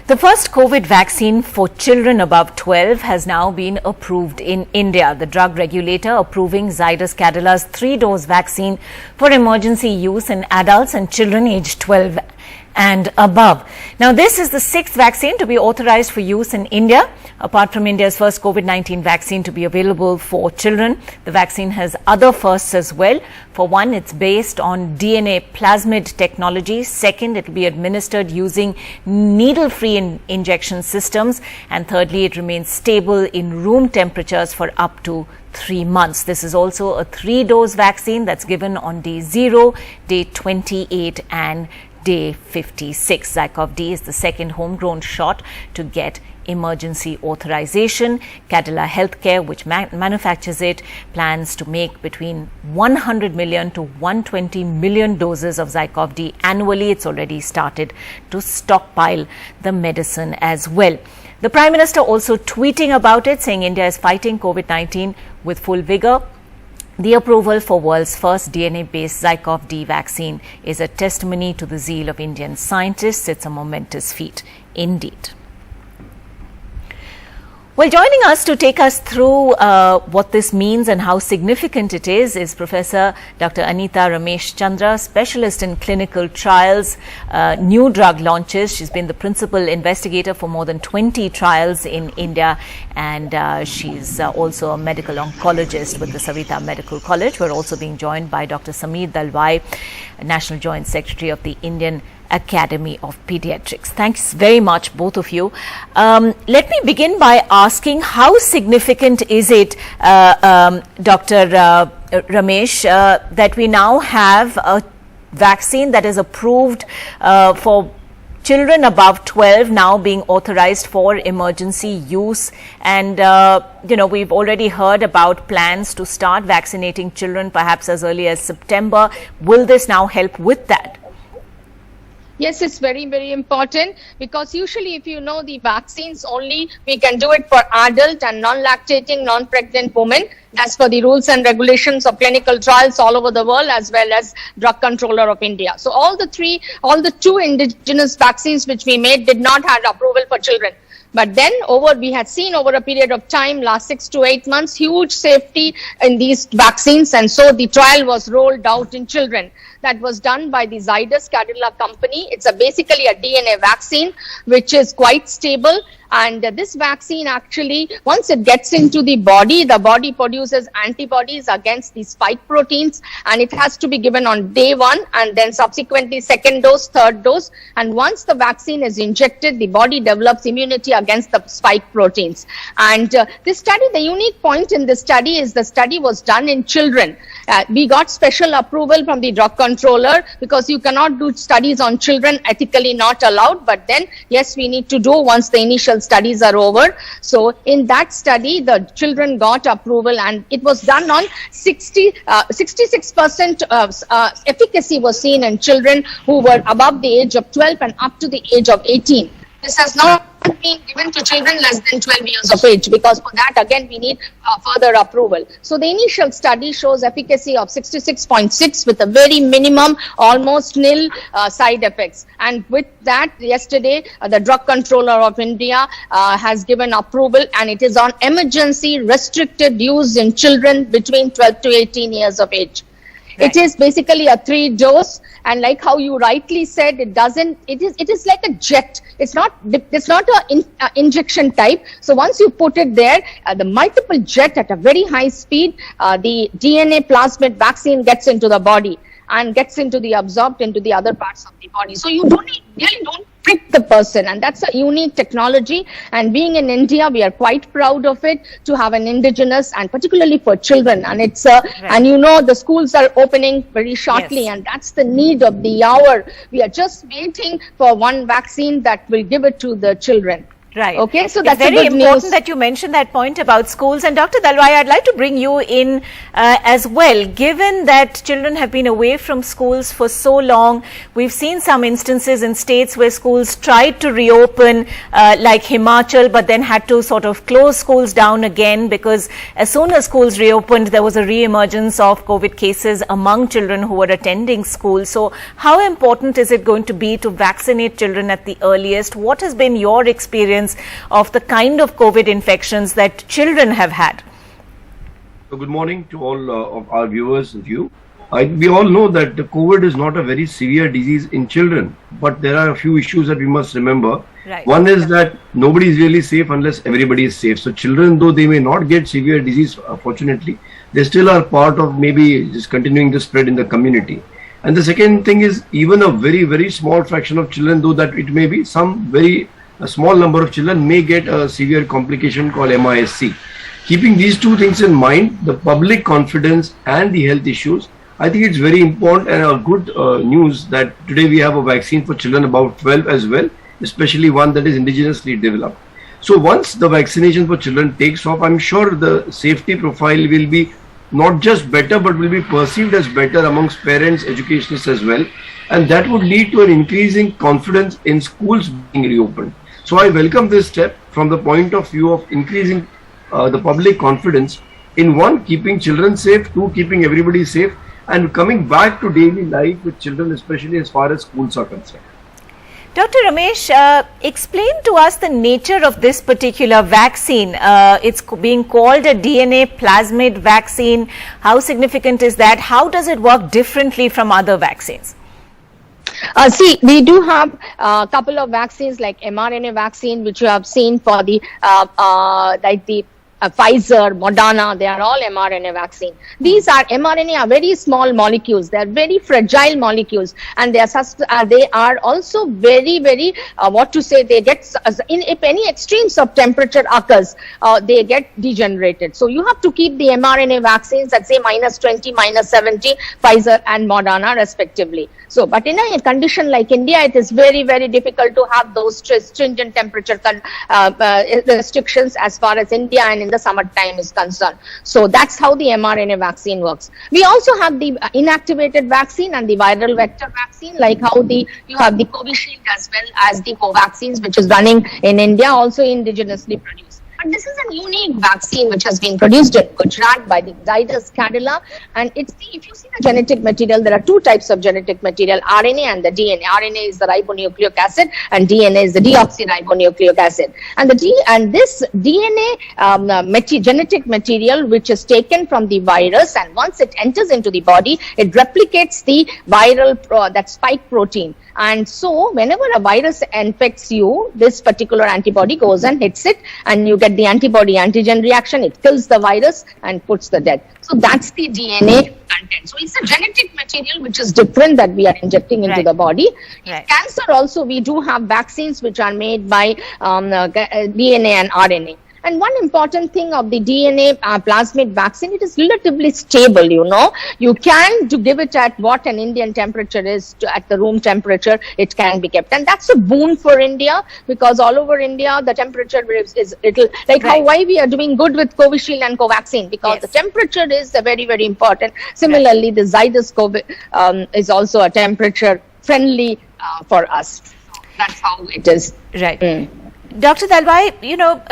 The first COVID vaccine for children above 12 has now been approved in India. The drug regulator approving Zydus Cadilla's 3-dose vaccine for emergency use in adults and children aged 12 and above. Now, this is the 6th vaccine to be authorized for use in India. Apart from India's first COVID-19 vaccine to be available for children, the vaccine has other firsts as well. For one, it's based on DNA plasmid technology. Second, it will be administered using needle-free injection systems. And thirdly, it remains stable in room temperatures for up to 3 months. This is also a 3-dose vaccine that's given on day 0, day 28 and day 56. ZyCoV-D is the second homegrown shot to get emergency authorization. Cadila Healthcare, which manufactures it, plans to make between 100 million to 120 million doses of ZyCoV-D annually. It's already started to stockpile the medicine as well. The Prime Minister also tweeting about it, saying India is fighting COVID-19 with full vigor. The approval for world's first DNA-based ZyCoV-D vaccine is a testimony to the zeal of Indian scientists. It's a momentous feat indeed. Well, joining us to take us through what this means and how significant it is Professor Dr. Anita Ramesh Chandra, specialist in clinical trials, new drug launches. She's been the principal investigator for more than 20 trials in India, and she's also a medical oncologist with the Savita Medical College. We're also being joined by Dr. Sameer Dalwai, National Joint Secretary of the Indian Academy of Pediatrics. Thanks very much, both of you. Let me begin by asking, how significant is it, Dr. Ramesh, that we now have a vaccine that is approved for children above 12 now being authorized for emergency use? And, we've already heard about plans to start vaccinating children perhaps as early as September. Will this now help with that? Yes, it's very, very important, because usually if you know the vaccines only, we can do it for adult and non-lactating, non-pregnant women, as per the rules and regulations of clinical trials all over the world, as well as Drug Controller of India. So all the two indigenous vaccines which we made did not have approval for children. But then we had seen over a period of time, last 6 to 8 months, huge safety in these vaccines. And so the trial was rolled out in children. That was done by the Zydus Cadila company. It's basically a DNA vaccine, which is quite stable. And this vaccine actually, once it gets into the body produces antibodies against the spike proteins, and it has to be given on day 1 and then subsequently 2nd dose, 3rd dose. And once the vaccine is injected, the body develops immunity against the spike proteins. And this study, the unique point in this study is the study was done in children. We got special approval from the Drug Controller, because you cannot do studies on children, ethically not allowed. But then, yes, we need to do once the initial studies are over. So in that study, the children got approval, and it was done on 66% efficacy was seen in children who were above the age of 12 and up to the age of 18. This has not been given to children less than 12 years of age, because for that again we need further approval. So the initial study shows efficacy of 66.6 with a very minimum, almost nil side effects. And with that, yesterday the Drug Controller of India has given approval, and it is on emergency restricted use in children between 12 to 18 years of age. Right. It is basically a 3-dose, and like how you rightly said, it is like a jet. It's not a injection type. So once you put it there, the multiple jet at a very high speed, the DNA plasmid vaccine gets into the body and gets absorbed into the other parts of the body. So you really don't prick the person, and that's a unique technology. And being in India, we are quite proud of it, to have an indigenous, and particularly for children. And it's and the schools are opening very shortly, yes, and that's the need of the hour. We are just waiting for one vaccine that will give it to the children. Right. Okay, so that's it's very a good important news. that you mentioned that point about schools. And Dr. Dalwai, I'd like to bring you in as well. Given that children have been away from schools for so long, we've seen some instances in states where schools tried to reopen, like Himachal, but then had to sort of close schools down again, because as soon as schools reopened, there was a re-emergence of COVID cases among children who were attending school. So how important is it going to be to vaccinate children at the earliest? What has been your experience of the kind of COVID infections that children have had? So good morning to all of our viewers and you. We all know that the COVID is not a very severe disease in children, but there are a few issues that we must remember. Right. One is that nobody is really safe unless everybody is safe. So children, though they may not get severe disease, fortunately, they still are part of maybe just continuing to spread in the community. And the second thing is, even a very, very small fraction of children, though that it may be a small number of children may get a severe complication called MIS-C. Keeping these two things in mind, the public confidence and the health issues, I think it's very important and a good news that today we have a vaccine for children above 12 as well, especially one that is indigenously developed. So once the vaccination for children takes off, I'm sure the safety profile will be not just better, but will be perceived as better amongst parents, educationists as well. And that would lead to an increasing confidence in schools being reopened. So I welcome this step from the point of view of increasing the public confidence in one, keeping children safe, two, keeping everybody safe, and coming back to daily life with children, especially as far as schools are concerned. Dr. Ramesh, explain to us the nature of this particular vaccine. It's being called a DNA plasmid vaccine. How significant is that? How does it work differently from other vaccines? See, we do have a couple of vaccines like mRNA vaccine, which you have seen for the Pfizer, Moderna, they are all mRNA vaccine. These are mRNA are very small molecules. They are very fragile molecules, and they are also very, very they get if any extremes of temperature occurs, they get degenerated. So you have to keep the mRNA vaccines at say -20, -70, Pfizer and Moderna respectively. So, but in a condition like India, it is very, very difficult to have those stringent temperature restrictions as far as India and in the summertime is concerned. So that's how the mRNA vaccine works. We also have the inactivated vaccine and the viral vector vaccine, like how you have the Covishield as well as the Covaxins, which is running in India, also indigenously produced. But this is a unique vaccine which has been produced in Gujarat by the Zydus Cadila, and if you see the genetic material, there are two types of genetic material, RNA and the DNA. RNA is the ribonucleic acid and DNA is the deoxyribonucleic acid. And this DNA genetic material which is taken from the virus, and once it enters into the body, it replicates the viral that spike protein. And so whenever a virus infects you, this particular antibody goes and hits it, and you get the antibody antigen reaction. It kills the virus and puts the death. So that's the DNA content. So it's a genetic material which is different that we are injecting into the body. Right. Cancer also, we do have vaccines which are made by DNA and RNA. And one important thing of the DNA plasmid vaccine, it is relatively stable, you know. You can give it at what an Indian temperature is, at the room temperature, it can be kept. And that's a boon for India, because all over India, the temperature is little, like why we are doing good with Covishield and Covaxin, because the temperature is very, very important. Similarly, the Zydus COVID is also a temperature friendly for us. So that's how it is. Right. Dr. Dalwai,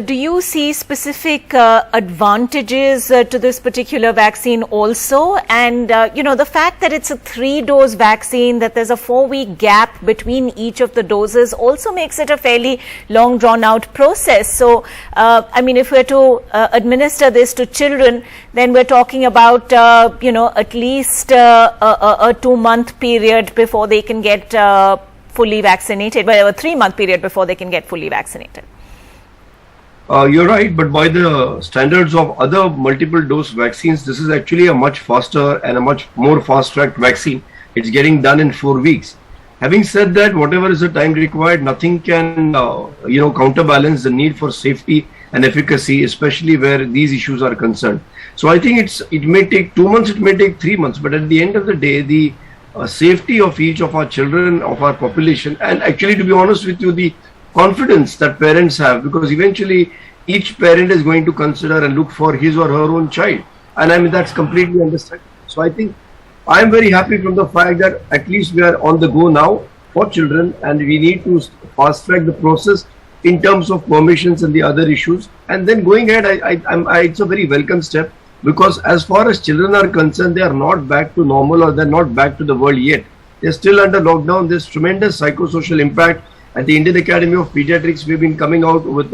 do you see specific advantages to this particular vaccine also? And, the fact that it's a 3-dose vaccine, that there's a 4-week gap between each of the doses also makes it a fairly long drawn out process. So, if we're to administer this to children, then we're talking about, at least a 2-month period before they can get fully vaccinated, well, a 3-month period before they can get fully vaccinated. You're right, but by the standards of other multiple dose vaccines, this is actually a much faster and a much more fast-tracked vaccine. It's getting done in 4 weeks. Having said that, whatever is the time required, nothing can, counterbalance the need for safety and efficacy, especially where these issues are concerned. So I think it may take 2 months, it may take 3 months, but at the end of the day, the safety of each of our children, of our population, and actually, to be honest with you, the confidence that parents have, because eventually each parent is going to consider and look for his or her own child. And I mean, that's completely understandable. So I think I'm very happy from the fact that at least we are on the go now for children, and we need to fast track the process in terms of permissions and the other issues. And then going ahead, it's a very welcome step, because as far as children are concerned, they are not back to normal, or they're not back to the world yet. They're still under lockdown. There's tremendous psychosocial impact. At the Indian Academy of Pediatrics, we've been coming out with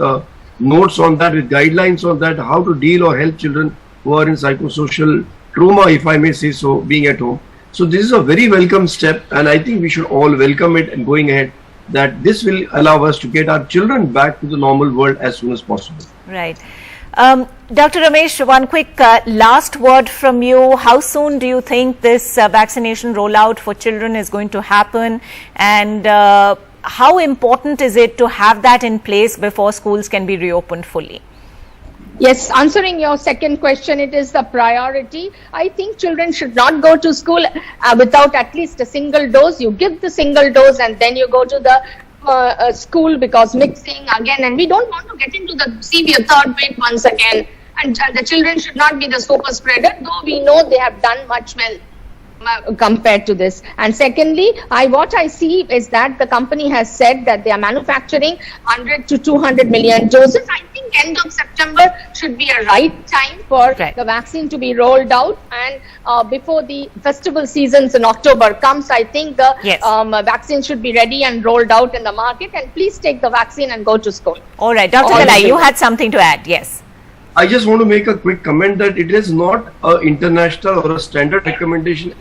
notes on that, with guidelines on that, how to deal or help children who are in psychosocial trauma, if I may say so, being at home. So this is a very welcome step, and I think we should all welcome it and going ahead, that this will allow us to get our children back to the normal world as soon as possible. Right. Dr. Ramesh, one quick last word from you. How soon do you think this vaccination rollout for children is going to happen, and how important is it to have that in place before schools can be reopened fully? Yes, answering your second question, it is the priority. I think children should not go to school without at least a single dose. You give the single dose and then you go to the school, because mixing again, and we don't want to get into the severe third wave once again. And the children should not be the super spreader, though we know they have done much well compared to this. And secondly, what I see is that the company has said that they are manufacturing 100 to 200 million doses. I think end of September should be a right time for the vaccine to be rolled out, and before the festival seasons in October comes, I think the vaccine should be ready and rolled out in the market. And please take the vaccine and go to school. All right, Dr. Dalai, you had something to add. Yes. I just want to make a quick comment that it is not an international or a standard recommendation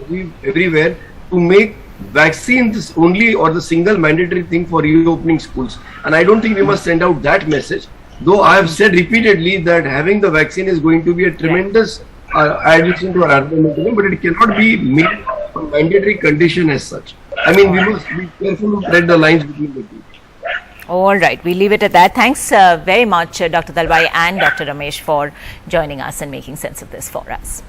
everywhere to make vaccines only or the single mandatory thing for reopening schools. And I don't think we must send out that message. Though I have said repeatedly that having the vaccine is going to be a tremendous addition to our armamentarium, but it cannot be made a mandatory condition as such. I mean, we must be careful to tread the lines between the two. All right, we leave it at that. Thanks very much, Dr. Dalwai and Dr. Ramesh, for joining us and making sense of this for us.